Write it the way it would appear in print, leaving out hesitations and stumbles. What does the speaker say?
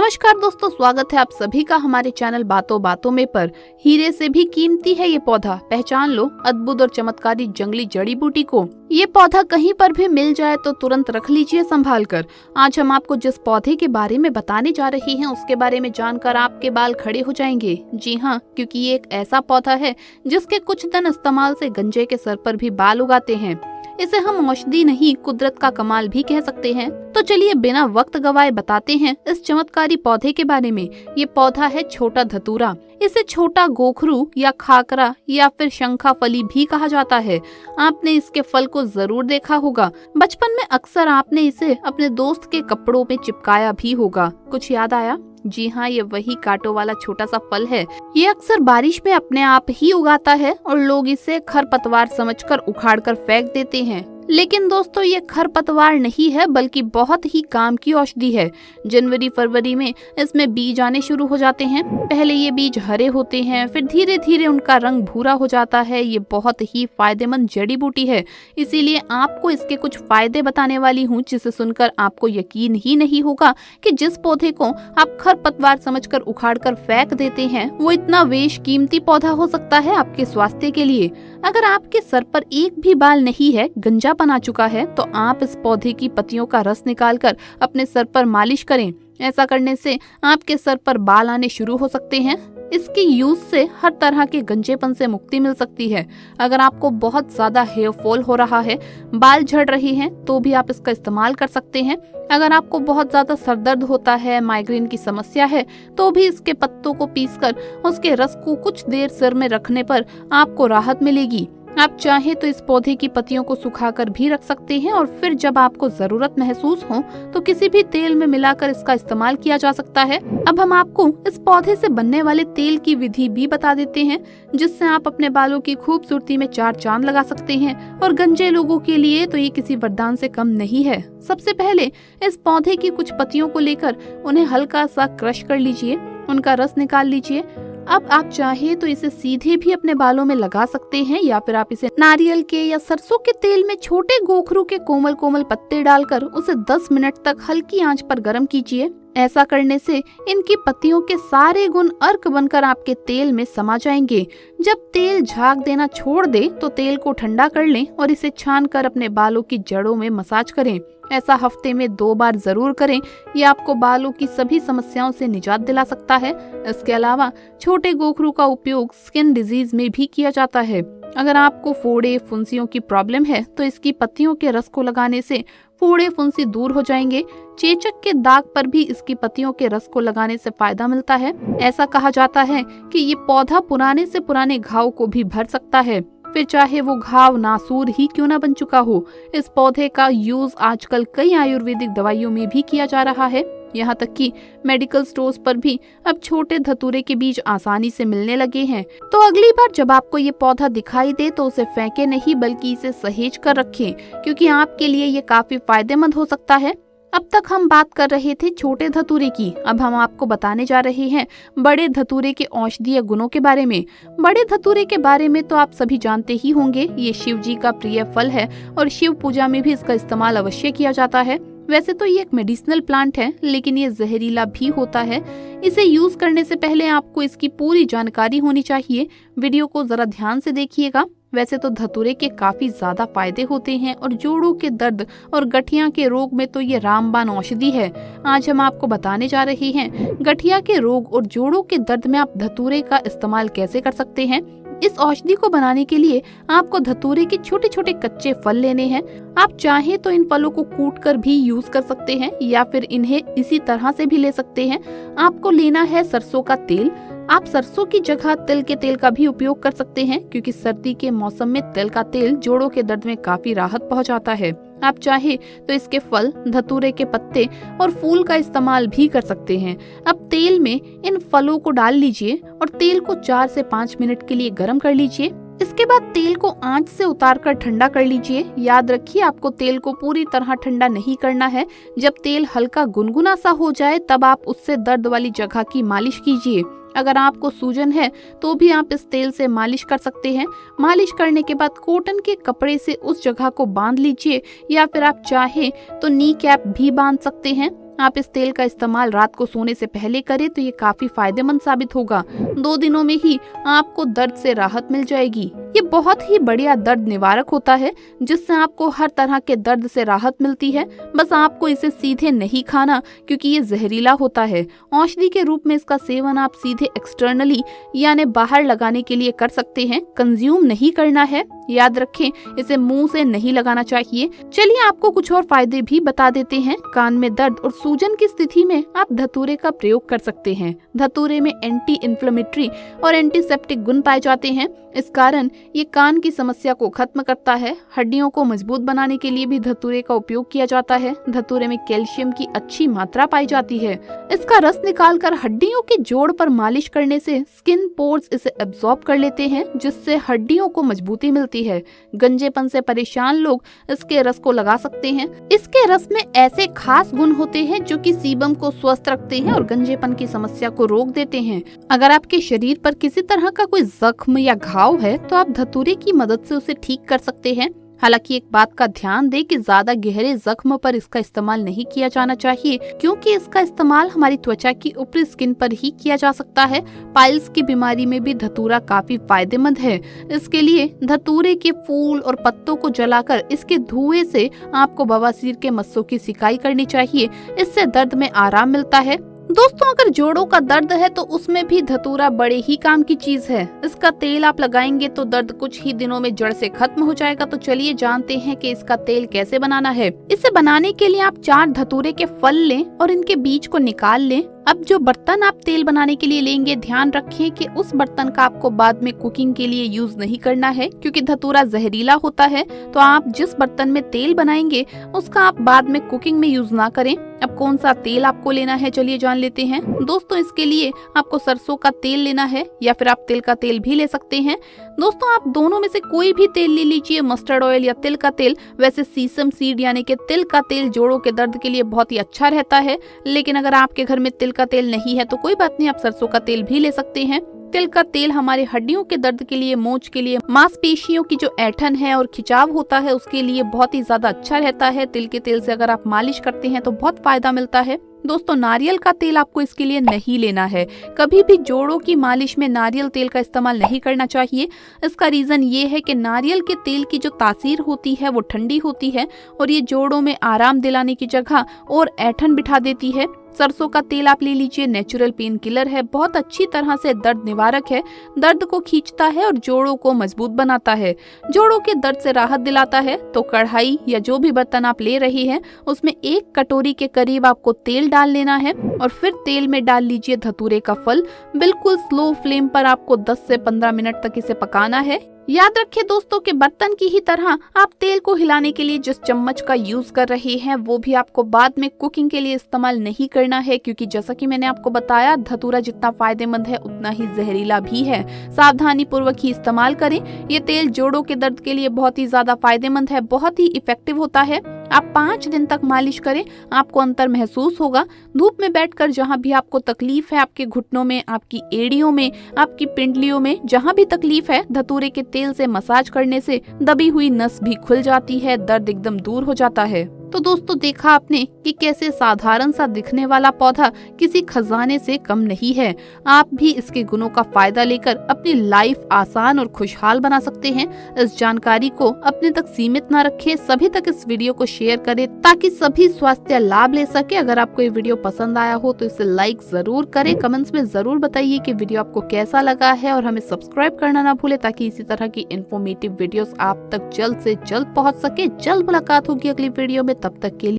नमस्कार दोस्तों, स्वागत है आप सभी का हमारे चैनल बातों बातों में पर। हीरे से भी कीमती है ये पौधा, पहचान लो अद्भुत और चमत्कारी जंगली जड़ी बूटी को। ये पौधा कहीं पर भी मिल जाए तो तुरंत रख लीजिए संभाल कर। आज हम आपको जिस पौधे के बारे में बताने जा रहे हैं उसके बारे में जानकर आपके बाल खड़े हो जाएंगे। जी हाँ, क्योंकि ये एक ऐसा पौधा है जिसके कुछ दिन इस्तेमाल से गंजे के सर पर भी बाल उगाते हैं। इसे हम औषधि नहीं कुदरत का कमाल भी कह सकते हैं। तो चलिए बिना वक्त गवाए बताते हैं इस चमत्कारी पौधे के बारे में। ये पौधा है छोटा धतूरा। इसे छोटा गोखरू या खाकरा या फिर शंखाफली भी कहा जाता है। आपने इसके फल को जरूर देखा होगा। बचपन में अक्सर आपने इसे अपने दोस्त के कपड़ों पे चिपकाया भी होगा। कुछ याद आया? जी हाँ, ये वही कांटों वाला छोटा सा फल है। ये अक्सर बारिश में अपने आप ही उगाता है और लोग इसे खरपतवार समझकर उखाड़ कर फेंक देते हैं। लेकिन दोस्तों, ये खरपतवार नहीं है बल्कि बहुत ही काम की औषधि है। जनवरी फरवरी में इसमें बीज आने शुरू हो जाते हैं। पहले ये बीज हरे होते हैं, फिर धीरे धीरे उनका रंग भूरा हो जाता है। ये बहुत ही फायदेमंद जड़ी बूटी है, इसीलिए आपको इसके कुछ फायदे बताने वाली हूँ जिसे सुनकर आपको यकीन ही नहीं होगा कि जिस पौधे को आप खरपतवार समझकर उखाड़ कर फेंक देते हैं वो इतना बेशकीमती पौधा हो सकता है आपके स्वास्थ्य के लिए। अगर आपके सर पर एक भी बाल नहीं है, गंजा आ चुका है, तो आप इस पौधे की पत्तियों का रस निकालकर अपने सर पर मालिश करें। ऐसा करने से आपके सर पर बाल आने शुरू हो सकते हैं। इसकी यूज से हर तरह के गंजेपन से मुक्ति मिल सकती है। अगर आपको बहुत ज्यादा हेयर फॉल हो रहा है, बाल झड़ रहे हैं, तो भी आप इसका इस्तेमाल कर सकते हैं। अगर आपको बहुत ज्यादा सरदर्द होता है, माइग्रेन की समस्या है, तो भी इसके पत्तों को पीसकर उसके रस को कुछ देर सिर में रखने पर आपको राहत मिलेगी। आप चाहे तो इस पौधे की पत्तियों को सुखाकर भी रख सकते हैं और फिर जब आपको जरूरत महसूस हो तो किसी भी तेल में मिलाकर इसका इस्तेमाल किया जा सकता है। अब हम आपको इस पौधे से बनने वाले तेल की विधि भी बता देते हैं जिससे आप अपने बालों की खूबसूरती में चार चांद लगा सकते हैं। और गंजे लोगों के लिए तो ये किसी वरदान से कम नहीं है। सबसे पहले इस पौधे की कुछ पत्तियों को लेकर उन्हें हल्का सा क्रश कर लीजिए, उनका रस निकाल लीजिए। अब आप चाहे तो इसे सीधे भी अपने बालों में लगा सकते हैं या फिर आप इसे नारियल के या सरसों के तेल में छोटे गोखरू के कोमल कोमल पत्ते डालकर उसे 10 मिनट तक हल्की आंच पर गर्म कीजिए। ऐसा करने से इनकी पत्तियों के सारे गुण अर्क बनकर आपके तेल में समा जाएंगे। जब तेल झाग देना छोड़ दे तो तेल को ठंडा कर लें और इसे छानकर अपने बालों की जड़ों में मसाज करें। ऐसा हफ्ते में 2 बार जरूर करें। ये आपको बालों की सभी समस्याओं से निजात दिला सकता है। इसके अलावा छोटे गोखरू का उपयोग स्किन डिजीज में भी किया जाता है। अगर आपको फोड़े फुंसियों की प्रॉब्लम है तो इसकी पत्तियों के रस को लगाने से फोड़े फुंसी दूर हो जाएंगे। चेचक के दाग पर भी इसकी पत्तियों के रस को लगाने से फायदा मिलता है। ऐसा कहा जाता है कि ये पौधा पुराने से पुराने घाव को भी भर सकता है, फिर चाहे वो घाव नासूर ही क्यों ना बन चुका हो। इस पौधे का यूज आजकल कई आयुर्वेदिक दवाइयों में भी किया जा रहा है। यहाँ तक कि मेडिकल स्टोर्स पर भी अब छोटे धतूरे के बीज आसानी से मिलने लगे हैं। तो अगली बार जब आपको ये पौधा दिखाई दे तो उसे फेंके नहीं बल्कि इसे सहेज कर रखें, क्योंकि आपके लिए ये काफी फायदेमंद हो सकता है। अब तक हम बात कर रहे थे छोटे धतूरे की, अब हम आपको बताने जा रहे हैं बड़े धतूरे के औषधीय गुणों के बारे में। बड़े धतूरे के बारे में तो आप सभी जानते ही होंगे। ये शिव जी का प्रिय फल है और शिव पूजा में भी इसका इस्तेमाल अवश्य किया जाता है। वैसे तो ये एक मेडिसिनल प्लांट है, लेकिन ये जहरीला भी होता है। इसे यूज करने से पहले आपको इसकी पूरी जानकारी होनी चाहिए। वीडियो को जरा ध्यान से देखिएगा। वैसे तो धतूरे के काफी ज्यादा फायदे होते हैं और जोड़ों के दर्द और गठिया के रोग में तो ये रामबाण औषधि है। आज हम आपको बताने जा रहे हैं गठिया के रोग और जोड़ों के दर्द में आप धतूरे का इस्तेमाल कैसे कर सकते हैं। इस औषधि को बनाने के लिए आपको धतूरे के छोटे छोटे कच्चे फल लेने हैं। आप चाहे तो इन फलों को कूटकर भी यूज कर सकते हैं या फिर इन्हें इसी तरह से भी ले सकते हैं। आपको लेना है सरसों का तेल। आप सरसों की जगह तिल के तेल का भी उपयोग कर सकते हैं, क्योंकि सर्दी के मौसम में तिल का तेल जोड़ों के दर्द में काफी राहत पहुंचाता है। आप चाहे तो इसके फल, धतूरे के पत्ते और फूल का इस्तेमाल भी कर सकते हैं। अब तेल में इन फलों को डाल लीजिए और तेल को 4 से 5 मिनट के लिए गर्म कर लीजिए। इसके बाद तेल को आंच से उतारकर ठंडा कर लीजिए। याद रखिए, आपको तेल को पूरी तरह ठंडा नहीं करना है। जब तेल हल्का गुनगुना सा हो जाए तब आप उससे दर्द वाली जगह की मालिश कीजिए। अगर आपको सूजन है तो भी आप इस तेल से मालिश कर सकते हैं। मालिश करने के बाद कॉटन के कपड़े से उस जगह को बांध लीजिए या फिर आप चाहे तो नी कैप भी बांध सकते हैं। आप इस तेल का इस्तेमाल रात को सोने से पहले करें तो ये काफी फायदेमंद साबित होगा। 2 दिनों में ही आपको दर्द से राहत मिल जाएगी। ये बहुत ही बढ़िया दर्द निवारक होता है जिससे आपको हर तरह के दर्द से राहत मिलती है। बस आपको इसे सीधे नहीं खाना क्योंकि ये जहरीला होता है। औषधि के रूप में इसका सेवन आप सीधे एक्सटर्नली यानी बाहर लगाने के लिए कर सकते हैं, कंज्यूम नहीं करना है। याद रखें, इसे मुंह से नहीं लगाना चाहिए। चलिए आपको कुछ और फायदे भी बता देते हैं। कान में दर्द और सूजन की स्थिति में आप धतूरे का प्रयोग कर सकते हैं। धतूरे में एंटी इन्फ्लेमेटरी और एंटीसेप्टिक गुण पाए जाते हैं। इस कारण ये कान की समस्या को खत्म करता है। हड्डियों को मजबूत बनाने के लिए भी धतूरे का उपयोग किया जाता है। धतूरे में कैल्शियम की अच्छी मात्रा पाई जाती है। इसका रस निकालकर हड्डियों के जोड़ पर मालिश करने से स्किन पोर्स इसे एब्जॉर्ब कर लेते हैं जिससे हड्डियों को मजबूती मिलती है। गंजेपन से परेशान लोग इसके रस को लगा सकते हैं। इसके रस में ऐसे खास गुण होते हैं जो कि सीबम को स्वस्थ रखते हैं और गंजेपन की समस्या को रोक देते हैं। अगर आपके शरीर पर किसी तरह का कोई जख्म या घाव है तो आप धतूरे की मदद से उसे ठीक कर सकते हैं। हालांकि एक बात का ध्यान दें कि ज्यादा गहरे जख्म पर इसका इस्तेमाल नहीं किया जाना चाहिए क्योंकि इसका इस्तेमाल हमारी त्वचा की ऊपरी स्किन पर ही किया जा सकता है। पाइल्स की बीमारी में भी धतूरा काफी फायदेमंद है। इसके लिए धतूरे के फूल और पत्तों को जलाकर इसके धुएं से आपको बवासीर के मस्सों की सिकाई करनी चाहिए। इससे दर्द में आराम मिलता है। दोस्तों, अगर जोड़ों का दर्द है तो उसमें भी धतूरा बड़े ही काम की चीज है। इसका तेल आप लगाएंगे तो दर्द कुछ ही दिनों में जड़ से खत्म हो जाएगा। तो चलिए जानते हैं कि इसका तेल कैसे बनाना है। इसे बनाने के लिए आप 4 धतूरे के फल लें और इनके बीज को निकाल लें। अब जो बर्तन आप तेल बनाने के लिए लेंगे, ध्यान रखें कि उस बर्तन का आपको बाद में कुकिंग के लिए यूज नहीं करना है क्योंकि धतूरा जहरीला होता है। तो आप जिस बर्तन में तेल बनाएंगे उसका आप बाद में कुकिंग में यूज ना करें। अब कौन सा तेल आपको लेना है, चलिए जान लेते हैं। दोस्तों, इसके लिए आपको सरसों का तेल लेना है या फिर आप तिल का तेल भी ले सकते हैं। दोस्तों, आप दोनों में से कोई भी तेल ले लीजिए, मस्टर्ड ऑयल या तिल का तेल। वैसे सीसम सीड यानी कि तिल का तेल जोड़ों के दर्द के लिए बहुत ही अच्छा रहता है, लेकिन अगर आपके घर में तिल का तेल नहीं है तो कोई बात नहीं, आप सरसों का तेल भी ले सकते हैं। तिल का तेल हमारे हड्डियों के दर्द के लिए, मोच के लिए, मांसपेशियों की जो ऐंठन है और खिंचाव होता है उसके लिए बहुत ही ज्यादा अच्छा रहता है। तिल के तेल से अगर आप मालिश करते हैं तो बहुत फायदा मिलता है। दोस्तों, नारियल का तेल आपको इसके लिए नहीं लेना है। कभी भी जोड़ों की मालिश में नारियल तेल का इस्तेमाल नहीं करना चाहिए। इसका रीजन ये है कि नारियल के तेल की जो तासीर होती है वो ठंडी होती है और ये जोड़ों में आराम दिलाने की जगह और ऐंठन बिठा देती है। सरसों का तेल आप ले लीजिए, नेचुरल पेन किलर है, बहुत अच्छी तरह से दर्द निवारक है, दर्द को खींचता है और जोड़ों को मजबूत बनाता है, जोड़ों के दर्द से राहत दिलाता है। तो कढ़ाई या जो भी बर्तन आप ले रहे हैं उसमें 1 कटोरी के करीब आपको तेल डाल लेना है और फिर तेल में डाल लीजिए धतूरे का फल। बिल्कुल स्लो फ्लेम पर आपको 10 से 15 मिनट तक इसे पकाना है। याद रखें दोस्तों कि बर्तन की ही तरह आप तेल को हिलाने के लिए जिस चम्मच का यूज कर रहे हैं वो भी आपको बाद में कुकिंग के लिए इस्तेमाल नहीं करना है क्योंकि जैसा कि मैंने आपको बताया, धतूरा जितना फायदेमंद है उतना ही जहरीला भी है। सावधानी पूर्वक ही इस्तेमाल करें। ये तेल जोड़ों के दर्द के लिए बहुत ही ज्यादा फायदेमंद है, बहुत ही इफेक्टिव होता है। आप 5 दिन तक मालिश करें, आपको अंतर महसूस होगा। धूप में बैठकर जहां भी आपको तकलीफ है, आपके घुटनों में, आपकी एड़ियों में, आपकी पिंडलियों में, जहां भी तकलीफ है, धतूरे के तेल से मसाज करने से दबी हुई नस भी खुल जाती है, दर्द एकदम दूर हो जाता है। तो दोस्तों, देखा आपने कि कैसे साधारण सा दिखने वाला पौधा किसी खजाने से कम नहीं है। आप भी इसके गुणों का फायदा लेकर अपनी लाइफ आसान और खुशहाल बना सकते हैं। इस जानकारी को अपने तक सीमित न रखें, सभी तक इस वीडियो को शेयर करें ताकि सभी स्वास्थ्य लाभ ले सके। अगर आपको ये वीडियो पसंद आया हो तो इसे लाइक जरूर करें। कमेंट्स में जरूर बताइए कि वीडियो आपको कैसा लगा है और हमें सब्सक्राइब करना ना भूले ताकि इसी तरह की इन्फॉर्मेटिव वीडियोस आप तक जल्द से जल्द पहुंच सके। जल्द मुलाकात होगी अगली वीडियो में, तब तक के लिए